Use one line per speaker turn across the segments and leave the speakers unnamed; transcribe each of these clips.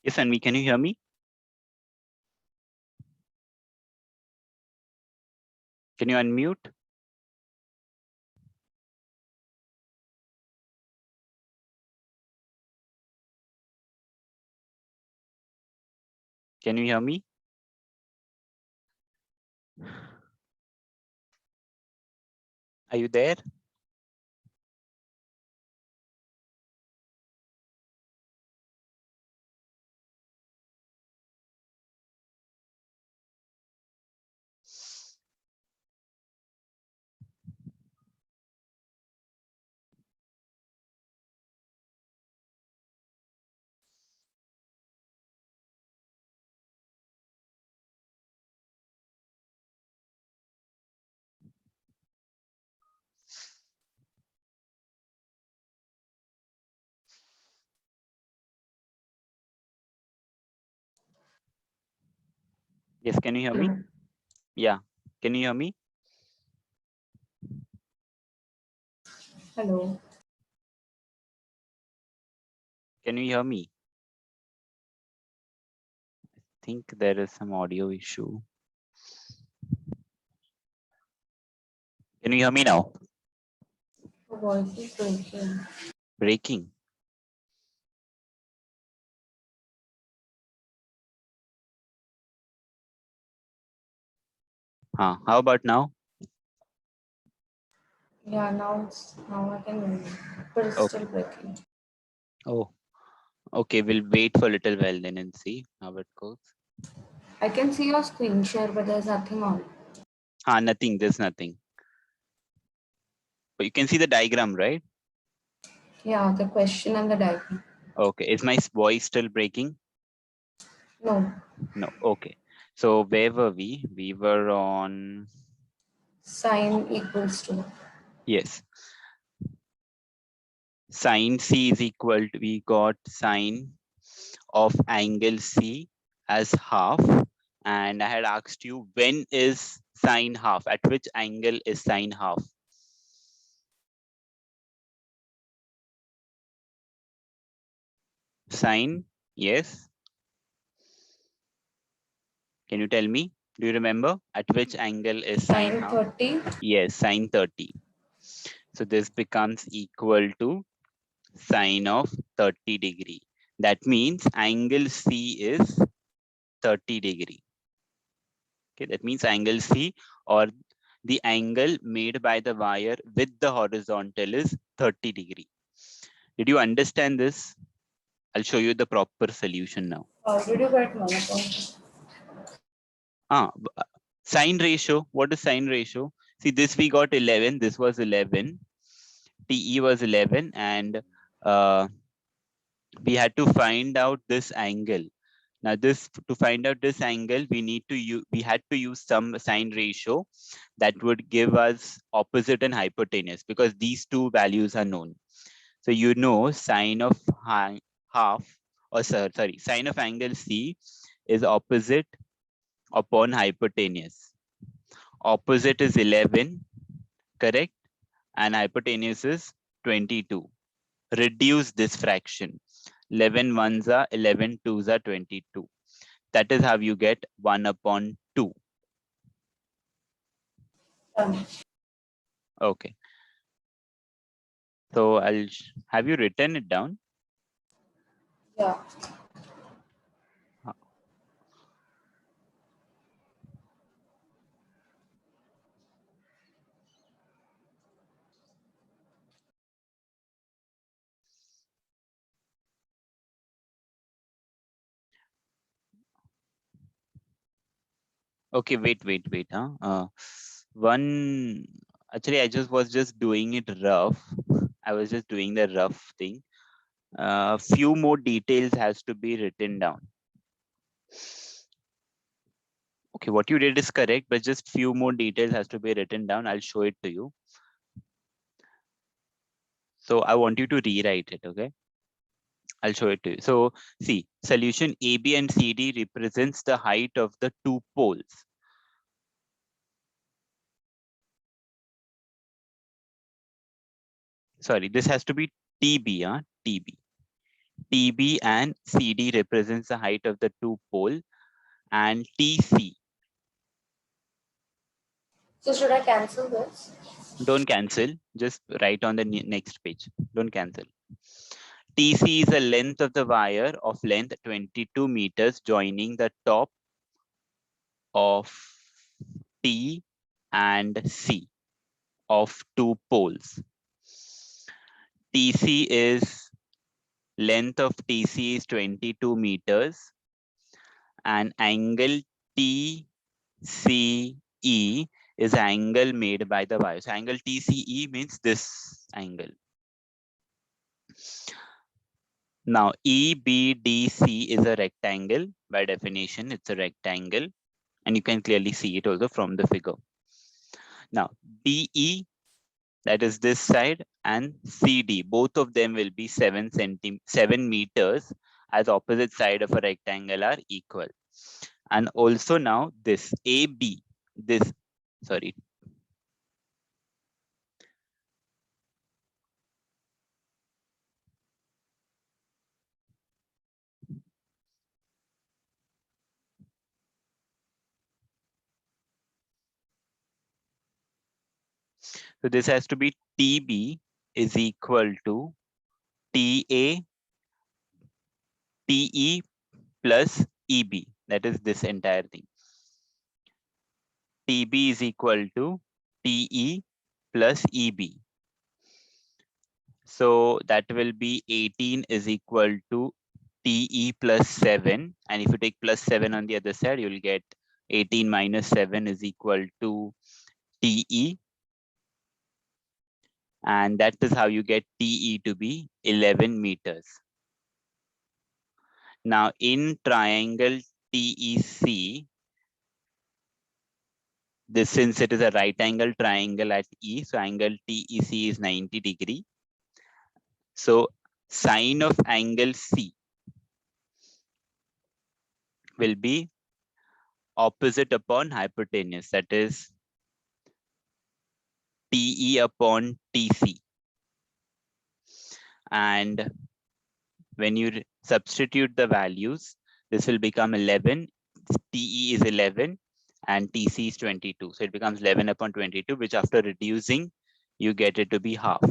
Yes, Anvi, can you hear me? Can you unmute? Can you hear me? Are you there? Yes, can you hear me?
Hello.
Yeah. Can you hear me?
Hello.
Can you hear me? I think there is some audio issue. Can you hear me now?
Your voice is breaking.
Breaking. How about now?
Yeah, now I can hear you, but it's
Okay.
still breaking.
Oh, okay. We'll wait for a little while then and see how it goes.
I can see your screen share, but there's nothing on.
Nothing. There's nothing. But you can see the diagram, right?
Yeah, the question and the diagram.
Okay. Is my voice still breaking?
No.
No. Okay. So where were we? We were on.
Sine equals to.
Yes. Sine C is equal to, we got sine of angle C as half. And I had asked you, when is sine half? At which angle is sine half? Sine, yes. Can you tell me? Do you remember at which angle is sine
Sine
half?
30.
Yes, sine 30. So this becomes equal to sine of 30 degree. That means angle C is 30 degree. Okay, that means angle C, or the angle made by the wire with the horizontal, is 30 degree. Did you understand this? I'll show you the proper solution now.
How did you get 1 upon?
Ah, sine ratio. What is sine ratio? See, this we got 11. This was 11. TE was 11, and uh, we had to find out this angle. Now, this, to find out this angle, we had to use some sine ratio that would give us opposite and hypotenuse, because these two values are known. So you know sine of half, or sorry, sine of angle C is opposite upon hypotenuse. Opposite is 11, correct? And hypotenuse is 22. Reduce this fraction. 11 ones are 11 twos are 22. That is how you get 1 upon 2.
Done.
Okay. So have you written it down?
Yeah.
Uh, Okay, wait. One, actually, I was just doing it rough. I was just doing the rough thing. Few more details has to be written down. Okay, what you did is correct, but just few more details has to be written down. I'll show it to you. So I want you to rewrite it, okay? I'll show it to you. So see, solution AB and CD represents the height of the two poles. Sorry, this has to be TB, TB. TB and CD represents the height of the two pole, and TC.
So should I cancel this?
Don't cancel, just write on the next page. Don't cancel. TC is the length of the wire of length 22 meters joining the top of T and C of two poles. TC is length of TC is 22 meters, and angle TCE is angle made by the wire. So angle TCE means this angle. Now EBDC is a rectangle. By definition, it's a rectangle, and you can clearly see it also from the figure. Now DE, that is this side, and CD, both of them will be 7 meters, as opposite side of a rectangle are equal. And also now this AB, this, sorry. So this has to be TB is equal to TA, TE plus EB. That is this entire thing. TB is equal to TE plus EB. So that will be 18 is equal to TE plus 7. And if you take plus 7 on the other side, you'll get 18 minus 7 is equal to TE. And that is how you get TE to be 11 meters. Now in triangle TEC, this, since it is a right angle triangle at E, so angle TEC is 90 degree. So sine of angle C will be opposite upon hypotenuse, that is TE upon TC. And when you substitute the values, this will become 11. TE is 11 and TC is 22. So it becomes 11 upon 22, which after reducing, you get it to be half.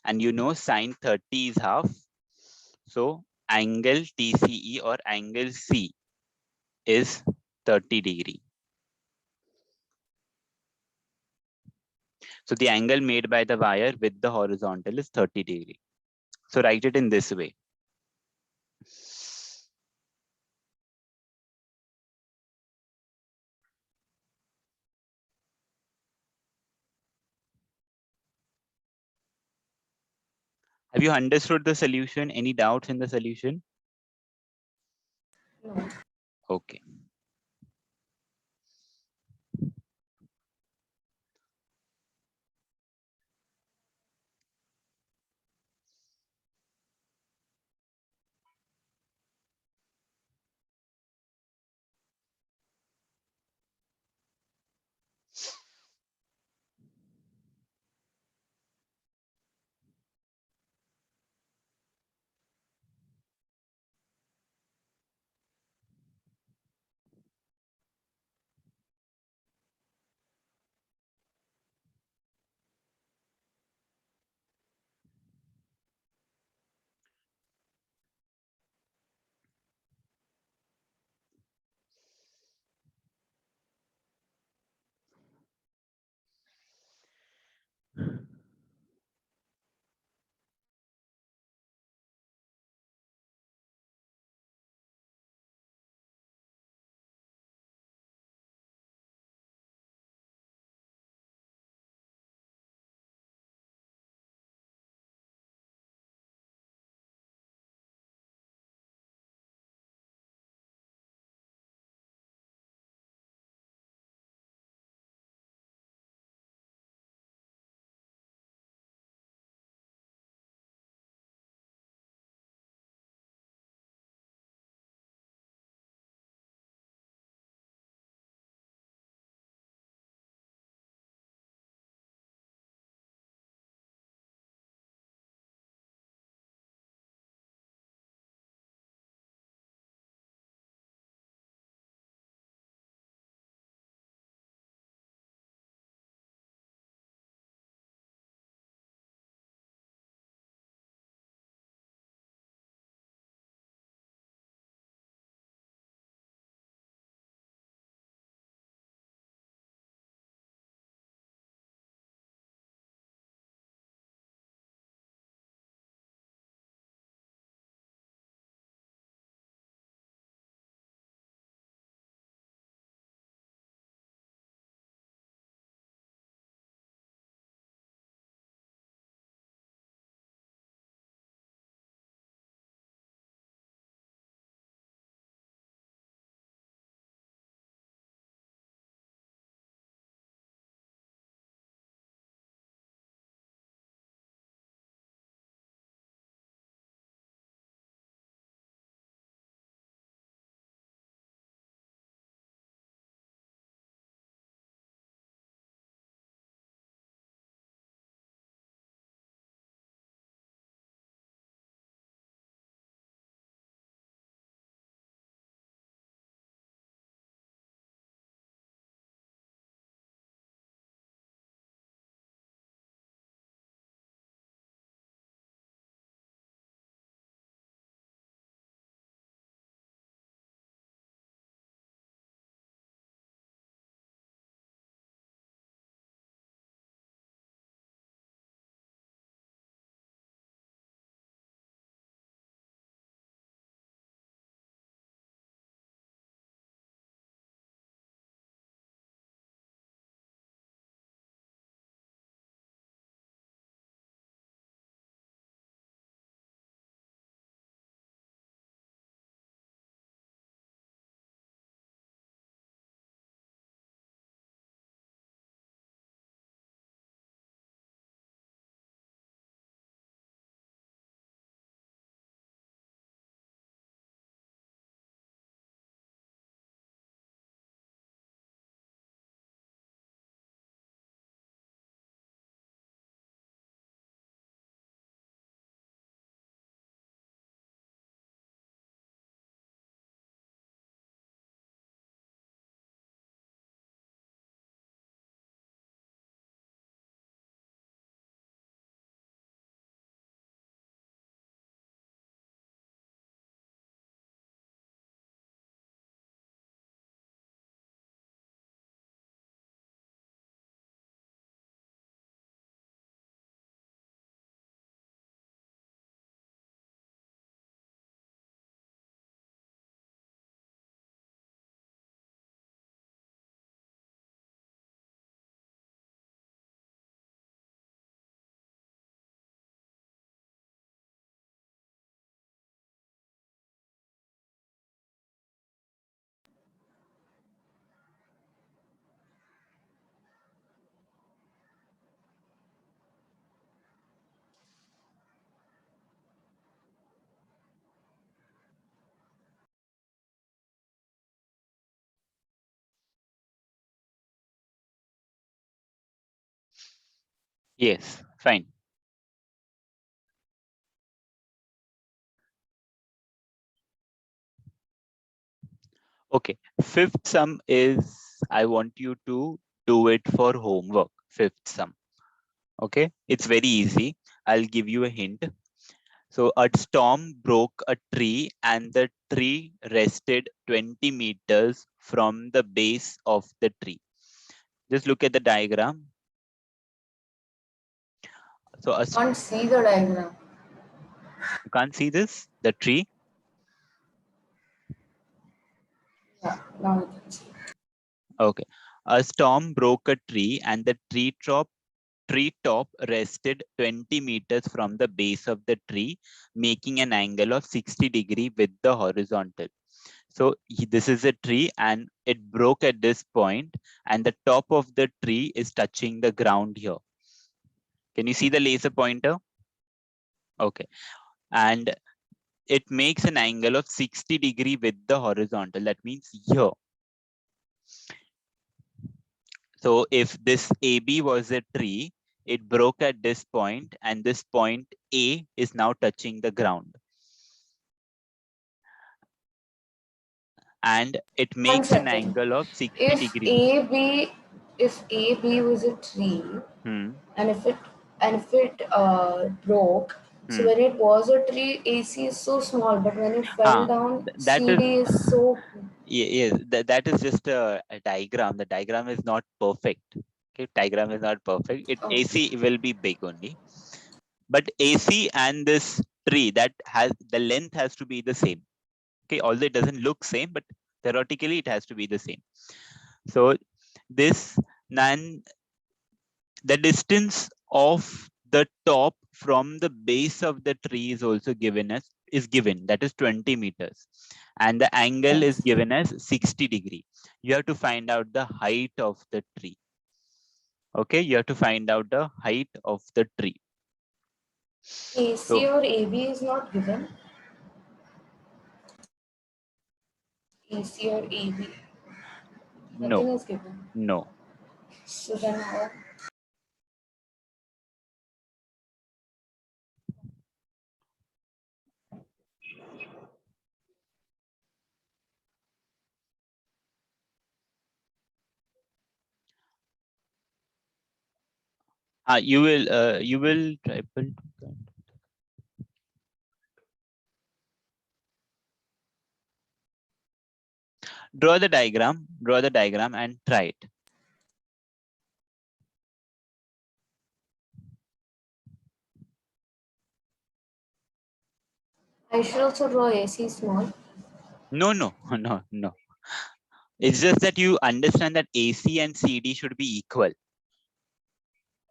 And you know sine 30 is half. So angle TCE or angle C is 30 degree. So the angle made by the wire with the horizontal is 30 degree. So write it in this way. Have you understood the solution? Any doubts in the solution?
No.
Okay. Yes, fine. Okay, fifth sum is, I want you to do it for homework, fifth sum. Okay, it's very easy. I'll give you a hint. So a storm broke a tree and the tree rested 20 meters from the base of the tree. Just look at the diagram. So
I can't see the diagram.
you can't see this, the tree.
Yeah, now I can see.
Okay. A storm broke a tree and the tree top rested 20 meters from the base of the tree, making an angle of 60 degree with the horizontal. So this is a tree and it broke at this point and the top of the tree is touching the ground here. Can you see the laser pointer? Okay. And it makes an angle of 60 degree with the horizontal. That means here. So if this AB was a tree, it broke at this point and this point A is now touching the ground. And it
One
makes an
second.
angle of 60
If
degree.
AB was a tree, and if it broke, so when it was a tree, AC is so small, but when it fell down,
That is
CD is so.
yes, that is just a diagram. The diagram is not perfect. Okay, diagram is not perfect. It
Oh.
AC will be big only, but AC and this tree that has the length has to be the same. Okay, although it doesn't look same, but theoretically it has to be the same. So this the distance of the top from the base of the tree is also given as that is 20 meters, and the angle is
Yes.
given as 60 degree. You have to find out the height of the tree. Okay, you have to find out the height of the tree.
AC
So
or AB is not given. AC or AB. Nothing
no,
is given.
no.
So then how?
You will triple. Draw the diagram and try it.
I should also draw AC small.
No, no, no, no. It's just that you understand that AC and CD should be equal.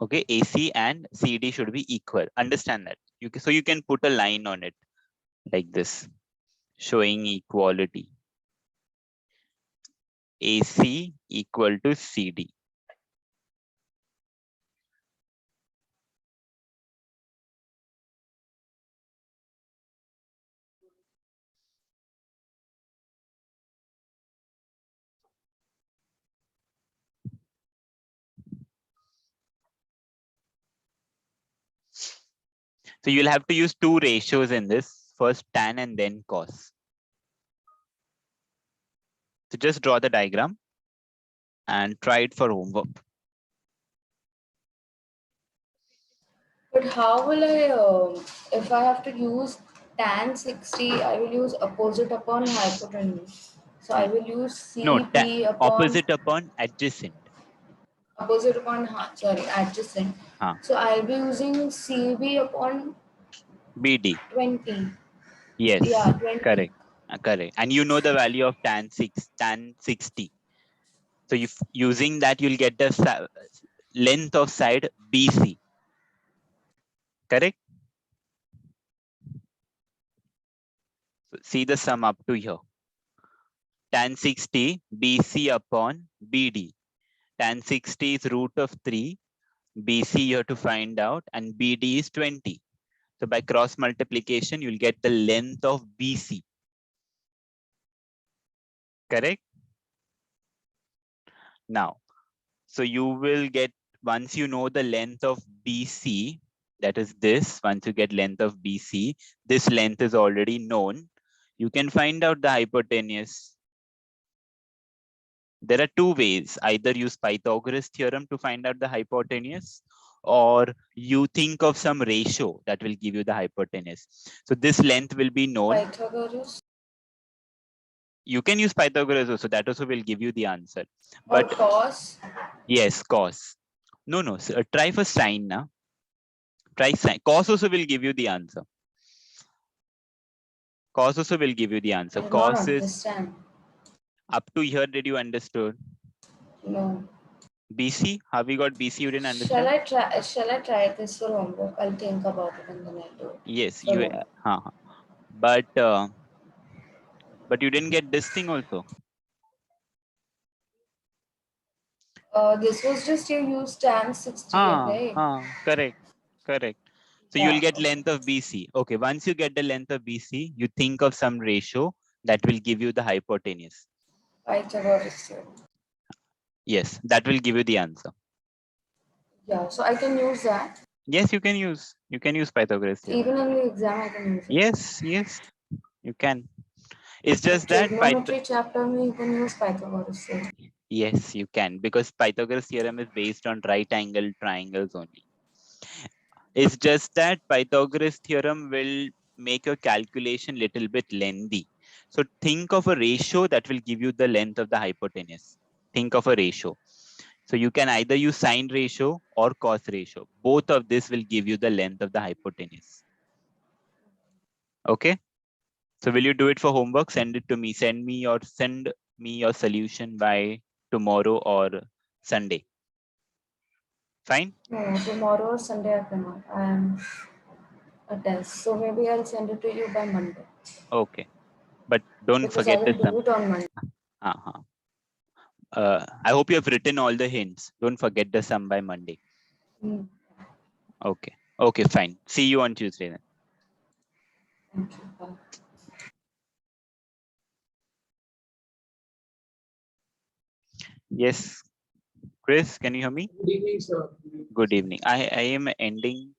Okay, AC and CD should be equal. Understand that. So you can put a line on it like this, showing equality. AC equal to CD. So you'll have to use two ratios in this, first tan and then cos. So just draw the diagram and try it for homework.
But how will if I have to use tan 60, I will use opposite upon hypotenuse. So I will use
No,
CB upon
opposite upon adjacent.
adjacent.
Huh.
So I'll be using CB upon
BD.
20.
Yes,
Yeah, 20.
correct. Correct. And you know the value of tan 60. So if using that, you'll get the length of side BC. Correct? So see the sum up to here. Tan 60 BC upon BD. Tan 60 is root of 3. BC you have to find out and BD is 20. So by cross multiplication, you'll get the length of BC. Correct? Now, so you will get once you know the length of BC, that is this, once you get length of BC, this length is already known. You can find out the hypotenuse. There are two ways. Either use Pythagoras theorem to find out the hypotenuse, or you think of some ratio that will give you the hypotenuse. So this length will be known.
Pythagoras.
You can use Pythagoras also. That also will give you the answer.
Or
But
cos.
yes, cos. No. So try for sine now. Try sine. Cos also will give you the answer. Cos also will give you the answer.
I do not
Cos is
understand.
up to here. Did you understood?
No.
BC? Have we got BC? You didn't understand?
Shall I try this for homework? I'll think about it and then I'll do it.
Yes,
For
you.
homework.
But you didn't get this thing also.
This was just you use tan 60, right?
Correct. So
Yeah,
you'll get
okay.
length of BC. Okay, once you get the length of BC, you think of some ratio that will give you the hypotenuse.
Pythagoras theorem.
Yes, that will give you the answer.
Yeah, so I can use that.
Yes, you can use Pythagoras theorem.
Even in the exam, I can use it.
Yes, you can. It's just that
trigonometry chapter, you can use Pythagoras theorem.
yes, you can, because Pythagoras theorem is based on right angle triangles only. It's just that Pythagoras theorem will make your calculation little bit lengthy. So think of a ratio that will give you the length of the hypotenuse. Think of a ratio. So you can either use sine ratio or cos ratio. Both of this will give you the length of the hypotenuse. Okay. So will you do it for homework? Send it to me. Send me your solution by tomorrow or Sunday. Fine?
No, tomorrow or Sunday I cannot. I am a test. So maybe I'll send it to you by Monday.
Okay. But don't
Because I
forget
will
the
do
sum.
it on Monday.
I hope you have written all the hints. Don't forget the sum by Monday.
Hmm.
Okay. Okay, fine. See you on Tuesday then.
Thank you. Bye.
Yes. Chris, can you hear me?
Good evening, sir.
Good evening. I am ending